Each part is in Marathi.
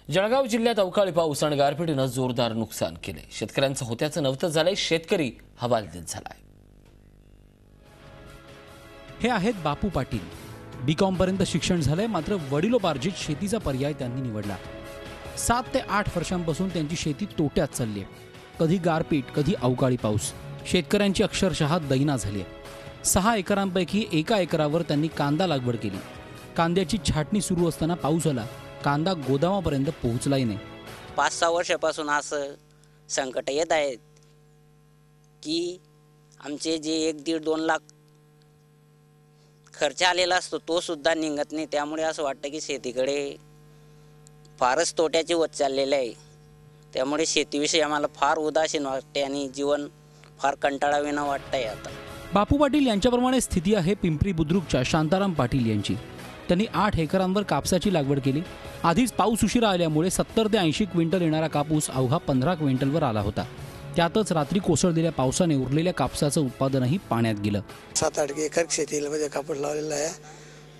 जळगाव जिल्ह्यात अवकाळी पाऊस आणि गारपिटीने जोरदार नुकसान केले। शेतकऱ्यांचं होत्याचं नव्हतं झालंय, शेतकरी हवालदिल झालाय। हे आहेत बापू पाटील। बीकॉम पर्यंत शिक्षण झालंय, मात्र वडिलोपार्जित शेतीचा पर्याय त्यांनी निवडला। 7 ते 8 वर्षांपासून त्यांची शेती तोट्यात चालली आहे। कधी गारपीट, कधी अवकाळी पाऊस। शेतकऱ्यांची अक्षरशः दैना झाली आहे। 6 एकरांपैकी 1 एकरावर त्यांनी कांदा लागवड केली। कांद्याची छाटणी सुरू असताना पाऊस आला। कांदा गोदामापर्यंत पोहोचलाही नाही। 5-6 वर्षापासून असं संकट येत आहेत की आमचे जे 1-1.5-2 लाख खर्च आलेला असतो तो सुद्धा निघत नाही। त्यामुळे असं वाटतं की शेतीकडे फारच तोट्याचे होत चाललेले आहे। त्यामुळे शेतीविषयी आम्हाला फार उदासीन वाटते आणि जीवन फार कंटाळावीना वाटतंय। आता बापू पाटील यांच्याप्रमाणे स्थिती आहे पिंपरी बुद्रुकच्या शांताराम पाटील यांची। त्यांनी 8 एकरांवर कापसाची लागवड केली। आधीच पाऊस उशिरा आल्यामुळे 70 ते 80 क्विंटल येणारा कापूस अवघा 15 क्विंटलवर आला होता। त्यातच रात्री कोसळलेल्या पावसाने उरलेल्या कापसाचं उत्पादनही पाण्यात गेलं। 7-8 एकर शेतीमध्ये कापूस लावलेला आहे।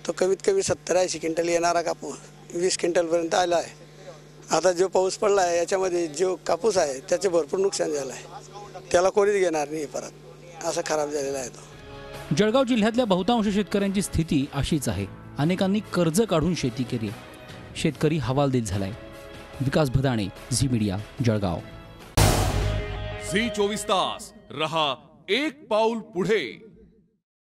तो कमीत कमी 70-80 क्विंटल येणारा कापूस 20 क्विंटलपर्यंत आला आहे। आता जो पाऊस पडला आहे याच्यामध्ये जो कापूस आहे त्याचे भरपूर नुकसान झालं आहे। त्याला कोणीच घेणार नाही, परत असं खराब झालेला आहे तो। जळगाव जिल्ह्यातल्या बहुतांश शेतकऱ्यांची स्थिती अशीच आहे। अनेकांनी कर्ज काढून शेती केली। शेतकरी हवालदिल झालाय। विकास भदाणे, झी मीडिया, जळगाव। झी 24 तास रहा एक पाऊल पुढे।